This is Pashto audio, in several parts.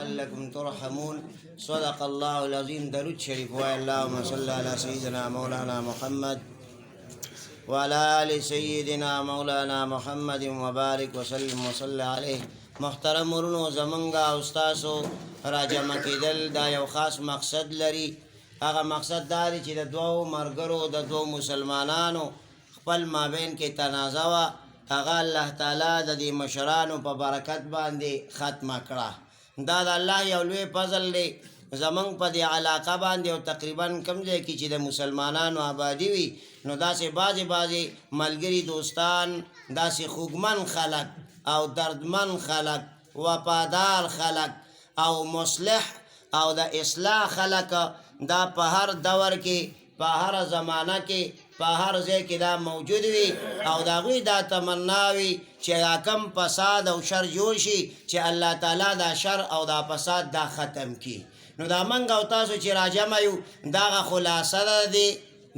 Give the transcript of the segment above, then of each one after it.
لعلكم ترحمون. صدق الله العظيم. درود شريف وای اللهم صل على سيدنا مولانا محمد وعلى آل سيدنا مولانا محمد وبارك وسلم وصل عليه. محترم ورونو زمنګا استادو راجمع کېدل دا یو خاص مقصد لري. هغه مقصد دا دی چې د دوو مرګرو د دوو مسلمانانو خپل مابین کې تنازع وه، هغه الله تعالی د دې مشرانو په برکت باندې ختمه کړه. دا د الله یو لوی فضل دی زمونږ په دې علاقه باندې، او تقریبا کوم ځای کې چې د مسلمانانو آبادي وي نو داسې بعضې ملګري دوستان، داسې خوږمن خلک او دردمن خلک، وفادار خلک او مصلح او د اصلاح خلک دا په هر دور کې، په هر زمانه کې، په هر ځای کې دا موجود وي، او د هغوی دا تمنا وي چې دا کم فساد او شر جوړ شي چې الله تعالی دا شر او دا فساد دا ختم کړي. نو دا منګ او تاسو چې راجمع یو دغه خلاصه ده دی،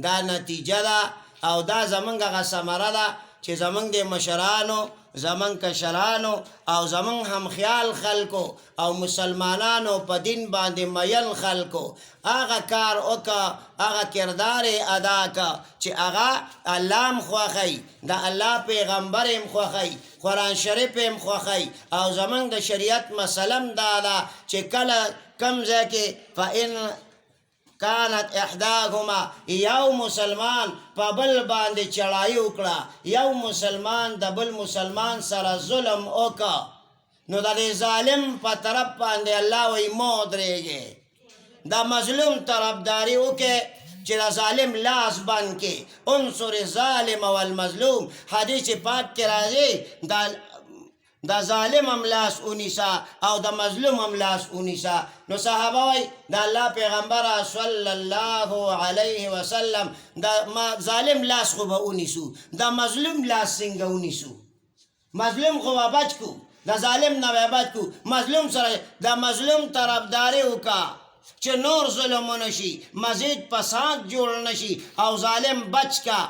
دا نتیجه ده او دا زمونږ هغه ثمره ده چې زمونږ د مشرانو، زمونږ کشرانو او زمونږ همخیال خلکو او مسلمانانو په دین باندې میل خلکو هغه کار وکړه، هغه کردار ادا کړه چې هغه الله هم خوښوي، د الله پیغمبر هم خوښوي، قرآن شریف هم خوښوي، او زمونږ د شریعت مسله هم دا ده چې کله کم ځای کې فإن كانت احداهما، یو مسلمان په بل باندې چړایي وکړه، یو مسلمان د بل مسلمان سره ظلم وکړه، نو د دې ظالم په طرف باندې الله وایي مه ودرېږئ، د مظلوم طرفداري وکړئ چې د ظالم لاس بند کړي. انصر الظالم والمظلوم، حدیث پاک کې راځي دا ظالم هم لاس اونیسا او د مظلوم هم لاس اونیسا. نو صحابه وای د الله پیغمبر صلی الله علیه وسلم د ظالم لاس خو به اونیسو، د مظلوم لاس څنګه اونیسو؟ مظلوم خو به بچ کو، د ظالم نه به بچ کو. مظلوم سره د مظلوم طرفداري وکړه چې نور ظلم ونشي، مزید فساد جوړ نشي، او ظالم بچ کا.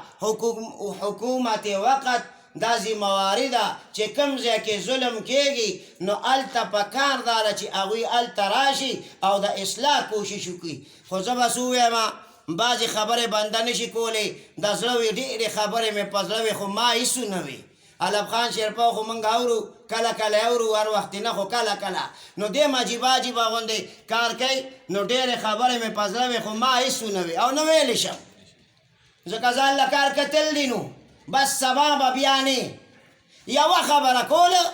حکومت وقت دا ذمواري ده چې کوم ځای کې ظلم کېږي نو هلته پکار داره چې هغوی هلته راشي او د اصلاح کوشش وکړي. خو زه بس ووایم بعضې خبرې بنده نشي کولی، د زړه وي ډېرې خبرې مې په زړه وي خو ما هېڅ نه وي. علب خان شیرپا خو موږ اورو، کله کله اورو، هر وخت نه خو کله کله. نو دې عجیبه عجیبه غوندې کار کوي، نو ډېرې خبرې مې په زړه وي خو ما هېڅ نه وي او نه ویلی شم، ځکه ځان له کار کتل دي. نو بس سبا به بیا نه یوه خبره کوله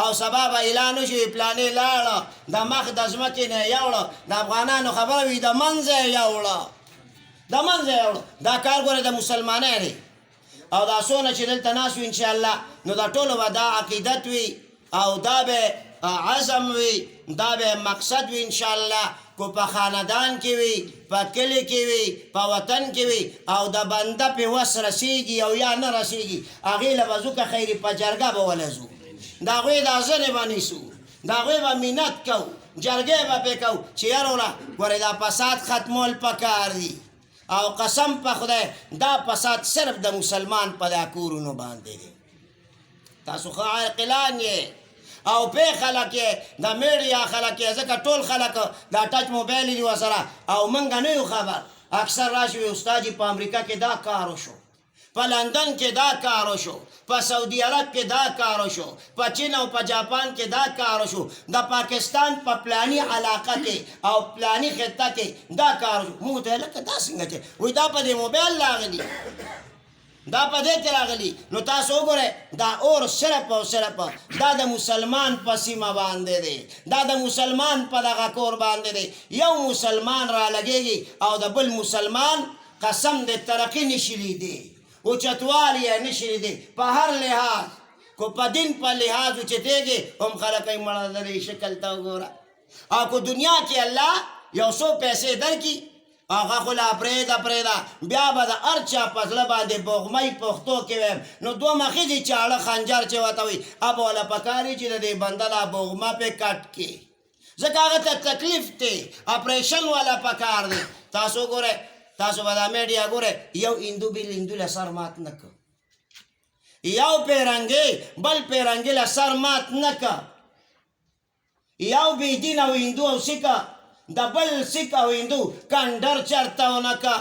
او سبا به اعلان وشي پلانې لاړه، د مخ د ځمکې نه یې یوړه، د افغانانو خبره وي د منځه یې یوړه، د منځه یې یوړه. دا کار ګوره د مسلمانۍ دی، او دا څونه چې دلته ناست وي انشاءالله نو دا ټولو به دا عقیدت وي او دا به عزم وي، دا به مقصد وي انشاءالله. کو په خاندان کې وي، په کلي کې وي، په وطن کې وي، او د بنده په وس رسیږي او یا نه رسیږي، هغې له به ځو که خیري په جرګه به ولځو، د هغوی دا ځنې به نیسو، د هغوی به منت کوو، جرګې به پرې کوو چې یاروره ګورې دا فساد ختمول پکار دي. او قسم په خدای دا فساد صرف د مسلمان په دا کورونو باندې دی. تاسو ښه عاقلان یې او په خلک یې، د میډیا خلک یې، ځکه ټول خلک دا ټچ موبایل دي ورسره او موږ نه یو خبر. اکثر راشي وي استاد جي په امریکا کې دا کار وشو، په لندن کې دا کار وشو، په سعودي عرب کې دا کار وشو، په چین او په جاپان کې دا کار وشو، د پاکستان په پلاني علاقه کې او پلاني خطه کې دا کار وشو. موږ ته لکه دا څنګه چې وایي دا په دې موبایل راغلي، دا په دې کې راغلي. نو تاسو وګورئ دا اور صرف او صرف دا د مسلمان په سیمه باندې دی، دا د مسلمان په دغه کور باندې دی. یو مسلمان را لګېږي او د بل مسلمان قسم د ترقي نشي لیدی، اوچتوالی یې نشي لیدی په هر لحاظ. کو په دین په لحاظ اوچتېږي هم خلک یې مړه د دې شکل ته وګوره. او کو دنیا کې الله یو څو پیسې درکړي هغه خو لا پرېږده بیا به د هر چا په زړه باندې بوغمۍ پښتو کې ویم نو دوه مخیزې چاړه خنجر چې ورته وي اب والا پکار وي چې د دې بنده دا بوغمه پې کټ کړي، ځکه هغه ته تکلیف دی، اپریشن والا پکار دی. تاسو ګورئ، تاسو به دا میډیا ګورئ، یو هندو بل هندو له سر مات نه کړ، یو پیرنګي بل پیرنګي له سر مات نه کړ، یو بیدین او هندو او سکه د بل سک او هندو کنډر چرته ونه که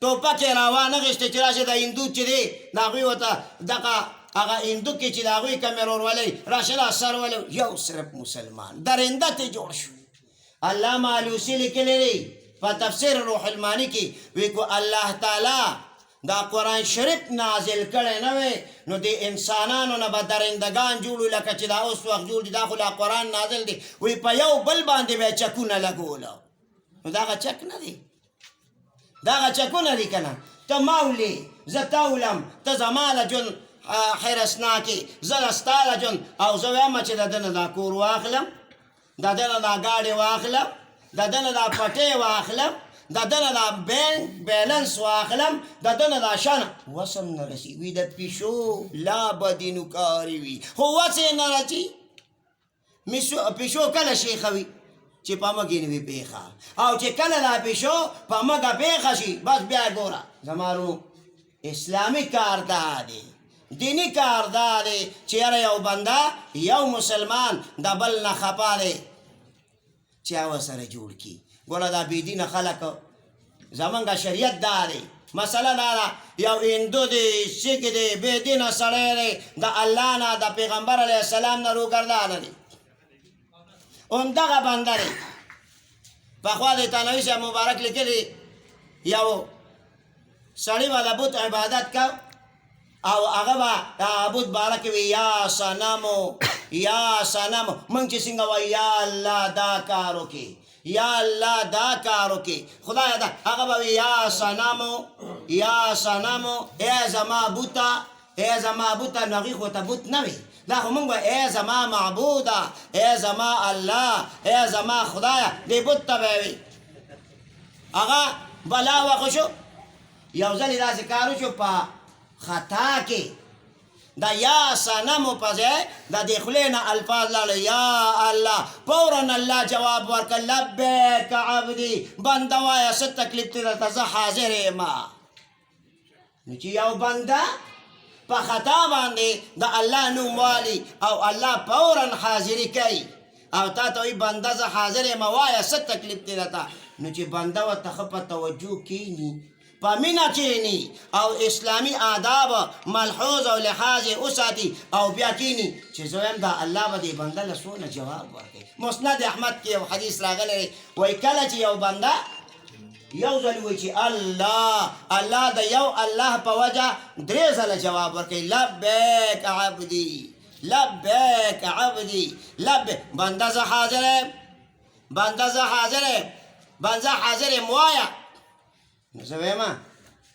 ټوپک یې راوانغېسته چې راشي د هندو چې دی د هغوی ورته دغه هغه هندو کې چې د هغوی کمې ورولئ راشه دا سر ولئ یو صرف مسلمان درنده ترې جوړ شو. علامه علوسي لیکلی دی په تفسیر روح المانی کې وی کو الله تعالی دا قرآن شریف نازل کړی نه وی نو د انسانانو نه به درندگان جوړو لکه چې دا اوس وخت جوړ دي دا خو لا قرآن نازل دی وی په یو بل باندې به یې چکونه لګوله نو دغه چک نه دی دغه چکونه دي که نه ته ما ولې زه تا ولم ته زما له ژوند حرسناکې زه له ستا له ژوند او زه وایم چې د ده نه دا کور واخلم د ده نه دا ګاډې واخلم د ده نه دا پټۍ واخلم د ده نه دا بینک بیلنس واخلم د ده نه دا شانه وسم نه رسي وي د پیشو لا بدي نوکاري وي خو وس یې نه رسي پیشو کله شیخه وي چې په مګې نه وي پیښه او چې کله دا پیشو په مګه پیښه شي بس بیا ګوره زما ورونو اسلامي کار دا دی دینی کار دا دی چې یاره یو بنده یو مسلمان د بل نه خفا دی چې هغه سره جوړ کړي ګوره دا بېدینه خلک زمونږ شریعت دا دی مسله دا ده یو هندو دی سیک دی بېدینه سړی دی د الله نه د پیغمبر علیه السلام نه روګردانه دی همدغه بنده دی پخوا د تنوي صاحب مبارک لیکلي یو سړی به د بت عبادت کو او هغه به بت باره کې وي یا صنمو یا صنمو موږ چې څنګه وایو یا الله دا کار وکړي یا الله دا کار وکړي خدایه دا هغه به وي یا صنمو یا صنمو ای زما بوته ای زما بوته نو هغې خو ته بوت نه وي دا خو مونږ به ای زما معبوده ای زما الله ای زما خدایه دې بت ته به وي هغه بلا وخه شو یو ځل یې داسې کار وشو په خطا کې دا یا صنمو په ځای د دې خولې نه الفاظ لاړل یا الله فورا الله جواب ورکړ لبیک عبدي بنده وایه څه تکلیف دی درته زه حاضر یم نو چې یو بنده په خطا باندې د الله نوم والي او الله فورا حاضري کوي او تا ته وایي بنده زه حاضر یم وایه څه تکلیف دی درته نو چې بنده ورته ښه په توجه کښېني په مینه کښېني او اسلامي آداب ملحوظ او لحاظ یې وساتي او بیا کښېني چې زه وایم دا الله به دې بنده له څونه جواب ورکوي مسند احمد کې یو حدیث راغلی دی وایي کله چې یو بنده یو ځل وایي چې الله د یو الله په وجه درې ځله جواب ورکوي لبیک عبدي لبیک عبدي لبیک بنده زه حاضر یم بنده زه حاضر یم بنده حاضر یم وایه نو زه وایم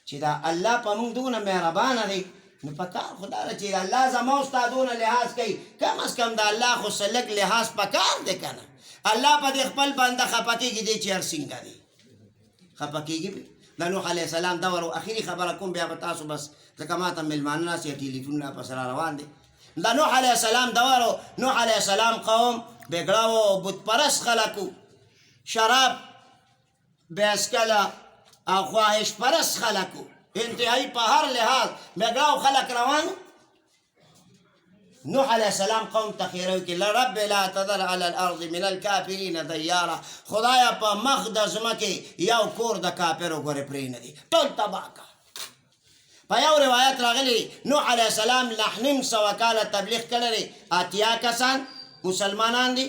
چې دا الله په موږ دونه مهربانه دی نو په کار خو دا ده چې الله زما او ستا دونه لحاظ کوي کم از کم د الله خو څه لږ لحاظ په کار دی که نه الله په دې خپل بنده خفه کېږي دی چې هر څنګه دی خفه کېږي د نوح علیه السلام دور او اخري خبره کوم بیا به تاسو بس ځکه ما ته میلمانه ناست یا ټلیفونونه پسې را روان دی د نوح علیه السلام دور او نوح علیه السلام قوم بګړه و بتپرست خلک و شراب بیسکله او خواهش پرست خلکو انتهایی په هر لحاظ بګړاو خلک روان نوح علیه السلام قوم ته خیره وکړي رب لا تذر علی الارض من الکافرین دیاره خدایه په مخ د ځمکې یو کور د کافرو ګورې پرېنږدي ټول تباه که په یو روایت راغلی نوح علیه السلام 950 کاله تبلیغ کړی دی 80 کسان مسلمانان دي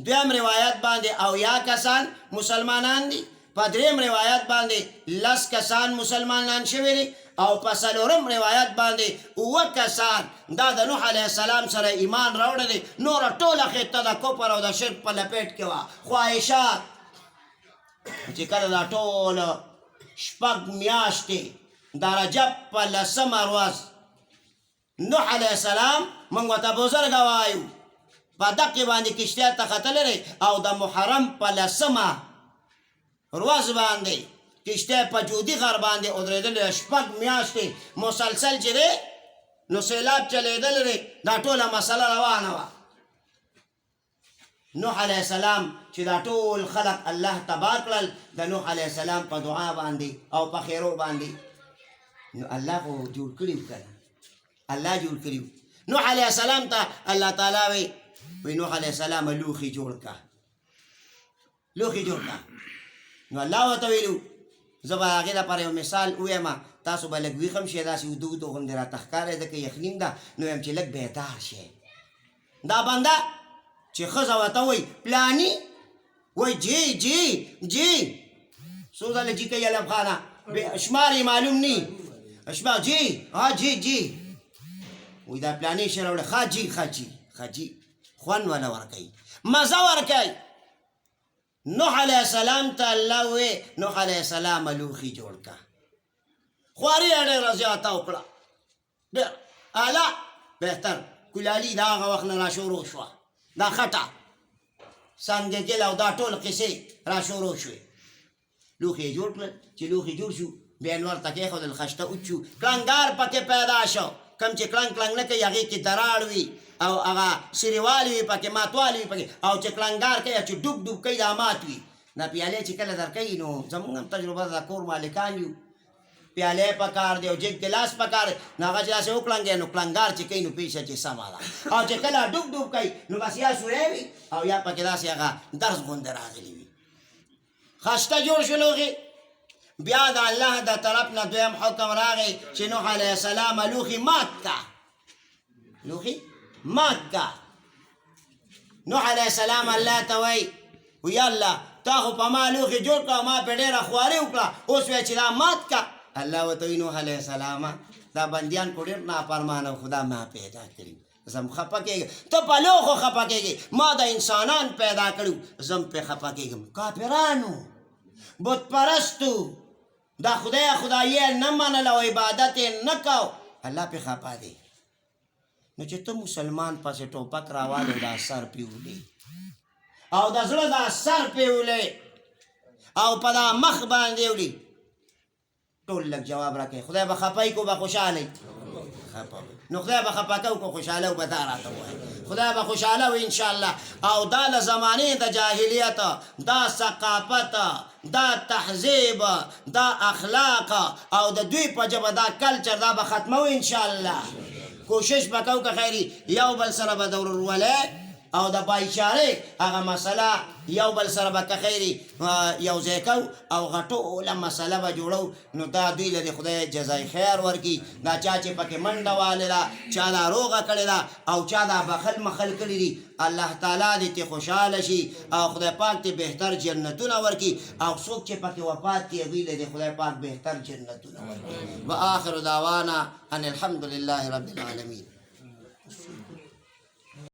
دویم روایت باندې 80 کسان مسلمانان دي په دریم روایت باندې 10 کسان مسلمانان شوي دي او په څلورم روایت باندې 9 کسان دا د نوح علیه السلام سره ایمان راوړی دی نوره ټوله خطه د کفر او د شرک په لپیټ کې وه خواهشات چې کله دا ټوله شپږ میاشتې د رجب په 10مه ورځ نوح علیه السلام موږ ورته بزرګه وایو په دقې باندې کشتۍ ته ختلی دی او د محرم په 10مه ورځ باندې کشتۍ په جودي غر باندې ودرېدلې 6 میاشتې مسلسل چې دی نو سیلاب چلیدلی دی دا ټوله مسله روانه وه نوح علیه السلام چې دا ټول خلق الله تباه کړل د نوح علیه السلام په دعا باندې او په خیرو باندې نو الله خو جوړ کړي و که نه الله جوړ کړي و نوح علیه السلام ته الله تعالی وی وی نوح علیہ السلام لوخي جوړ کا لوخي جوړ کا نو الله ورته ویلو زه به هغې لپاره یو مثال ووایم تاسو به لږ ویښ هم شئ داسې اوده اوده غوندې راته ښکارې ځکه یخنیم ده نو وایم چې لږ بیدار شئ دا بنده چې ښځه ورته وایي پلاني وایي جی جی جی څو ځله جي کوي علم خانه شمار یې معلوم نی شمار جی ها جی جی وایي دا پلاني شی راوړی ښه جي ښه جي ښه جي خوند وله ورکوي مزه ورکوي نوح علیہ السلام ته الله وی نوح علیہ السلام لوښي جوړ کا خواري یې ډېره زیاته وکړه ډېر اعلی بهتر کلالي د هغه وخت نه راشروع شوه دا خټه سنګګل او دا ټول قصې راشروع شوې لوښي یې جوړ کړل چې لوښي جوړ شو بیا یې نور ته کېښودل خشته اوچ شو کلنګار پکې پیدا شو کم چې کلنګ کلنګ نه کوي هغې کې دراړ وي او هغه سریوالی وي پکې ماتوالی وي پکې او چې کلنګار کوي چې ډوب ډوب کوي دا مات وي دا پیالې چې کله درکوي نو زمونږ هم تجربه ده کور مالکان یو پیالې پکار دی او جګ ګلاس پکار دی نو هغه چې داسې وکړنګې نو کلنګار چې کوي نو پېښه چې سمه ده او چې کله ډوب ډوب کوي نو بس یا سوری وي او یا پکې داسې هغه درز غوندې راغلي وي خشته جوړ شو لوښي بیا د الله د طرف نه دویم حکم راغی چې نوح علیه السلام لوښي مات کا لوښي مات کا نوح علیه السلام الله ته وایي وی الله تا خو په ما لوښي جوړ کړه ما پې ډېره خواري وکړه اوس وایه چې دا مات کا الله ورته وایي نوح علیه السلام دا بندیان خو ډېر نافرمانه خدا ما پیدا کړي زم خفه کېږم ته په لوښو خفه کېږې ما د انسانان پیدا کړو زم پې خفه کېږم کافرانو بت پرستو دا خدای خدایي نه منل او عبادت یې نه کو الله پې خفه دی نو چې ته مسلمان پسې ټوپک راوالی دا سر پې ولې او د زړه دا سر پې ولې او په دا مخ باندې ولې ټول لږ جواب راکوي خدای به خفه کو به خوشحاله نو خدای به خفه کو که خوشحاله و به دا راته ووایي خدای به خوشحاله و انشاءالله او دا د زمانې د جاهلیت دا ثقافت دا تهذیب دا اخلاق او د دوی په ژبه دا کلچر دا به ختمو انشاءالله کوشش به کوو که خیري یو بل سره به د ورورولۍ او د بایچارې هغه مسله یو بل سره به که خیري یو ځای کوو او غټوله مسله به جوړو نو دا دوی له دې خدای جزای خیر ورکړي دا چا چې پکې منډه والې ده چا دا روغه کړې ده او چا دا بخل مخل کړي دي الله تعالی دې ته خوشحاله شي او خدای پاک ته بهتر جنتونه ورکړي او څوک چې پکې وفات کړي هغوی له دې خدای پاک بهتر جنتونه ورکړي و آخر دعوانا ان الحمد لله رب العالمین